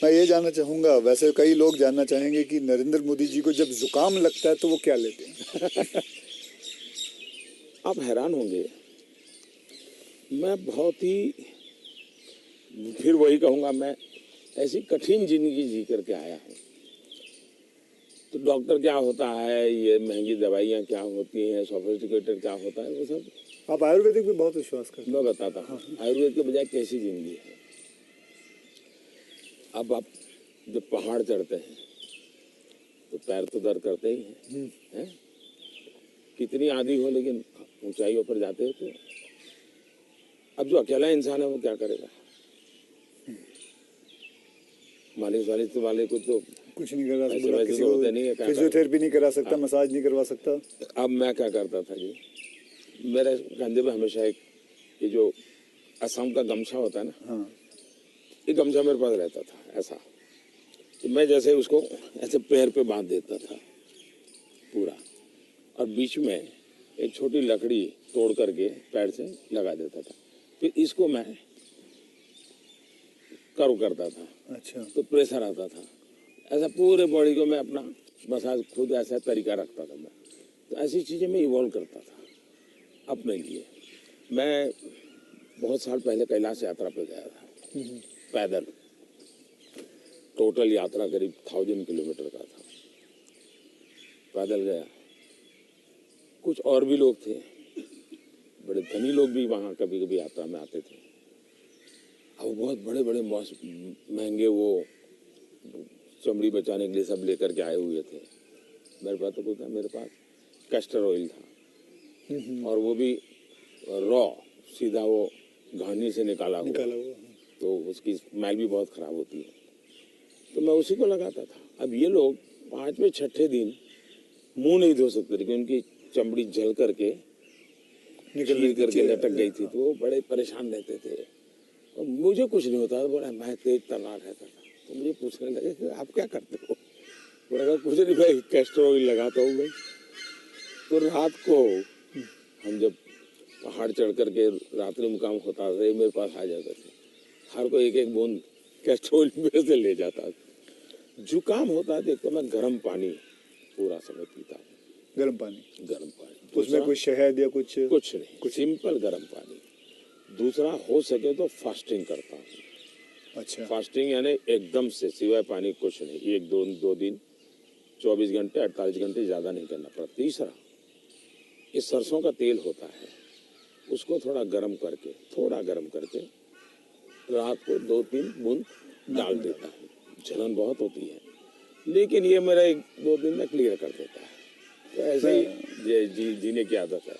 मैं ये जानना चाहूँगा, वैसे कई लोग जानना चाहेंगे कि नरेंद्र मोदी जी को जब जुकाम लगता है तो वो क्या लेते हैं? आप हैरान होंगे, मैं बहुत ही, फिर वही कहूँगा, मैं ऐसी कठिन जिंदगी जी करके आया हूँ। तो डॉक्टर क्या होता है, ये महंगी दवाइयाँ क्या होती हैं, सोफिस्टिकेटेड क्या होता है, वो सब। आप आयुर्वेदिक पे बहुत विश्वास करते हैं। मैं बताता हूँ आयुर्वेद के बजाय कैसी जिंदगी है। अब आप जब पहाड़ चढ़ते हैं तो पैर तो दर्द करते ही हैं, कितनी आदि हो, लेकिन ऊंचाइयों पर जाते हो तो अब जो अकेला इंसान है वो क्या करेगा? मालिश वालिश वाले को तो कुछ नहीं करा ऐसे सकता, वैसे किसी तो को होते नहीं है, क्या फिजियोथेरेपी नहीं करा सकता, मसाज नहीं करवा सकता। अब मैं क्या करता था जी, मेरे कंधे पे हमेशा एक ये जो असम का गमछा होता है ना, हाँ, ये गमछा मेरे पास रहता था ऐसा। तो मैं जैसे उसको ऐसे पैर पे बांध देता था पूरा, और बीच में एक छोटी लकड़ी तोड़ करके पैर से लगा देता था। फिर इसको मैं कर्व करता था, अच्छा। तो प्रेशर आता था। ऐसा पूरे बॉडी को मैं अपना मसाज खुद ऐसा तरीका रखता था मैं। तो ऐसी चीज़ें मैं इवॉल्व करता था अपने लिए। मैं बहुत साल पहले कैलाश यात्रा पे गया था पैदल। टोटल यात्रा करीब 1000 किलोमीटर का था। पैदल गया। कुछ और भी लोग थे, बड़े धनी लोग भी वहाँ कभी कभी यात्रा में आते थे। अब बहुत बड़े बड़े महंगे वो चमड़ी बचाने के लिए सब लेकर के आए हुए थे। मेरे पास तो कुछ था, मेरे पास कैस्टर ऑयल था, और वो भी रॉ, सीधा वो घानी से निकाला हुआ। तो उसकी स्मेल भी बहुत खराब होती है, तो मैं उसी को लगाता था। अब ये लोग 5वें 6ठे दिन मुंह नहीं धो सकते थे, क्योंकि उनकी चमड़ी जल करके छील करके लटक गई थी, तो वो बड़े परेशान रहते थे। और मुझे कुछ नहीं होता था, बड़ा मैं तेज तर्रार रहता था। तो मुझे पूछने लगे कि आप क्या करते हो? मैंने कहा कुछ नहीं भाई, कैस्टर ऑयल लगाता हूँ मैं। तो रात को हम जब पहाड़ चढ़ करके रात्रि मुकाम होता था, मेरे पास आ जाते थे, हर को एक एक बूंद कैस्टर ऑयल मेरे से ले जाता था। जुकाम होता है देखो, मैं गर्म पानी पूरा समय पीता हूँ। गर्म पानी? गर्म पानी, उसमें कुछ शहद या कुछ नहीं, सिंपल गर्म पानी। दूसरा, हो सके तो फास्टिंग करता हूँ। अच्छा। फास्टिंग यानी एकदम से सिवाय पानी कुछ नहीं, 1-2 दिन 24 घंटे 48 घंटे, ज़्यादा नहीं करना पड़ता। तीसरा, ये सरसों का तेल होता है, उसको थोड़ा गर्म करके रात को 2-3 बूंद डाल देता है। जलन बहुत होती है, लेकिन ये मेरा 1-2 दिन में क्लियर कर देता है। तो ऐसे ही जीने की आदत है।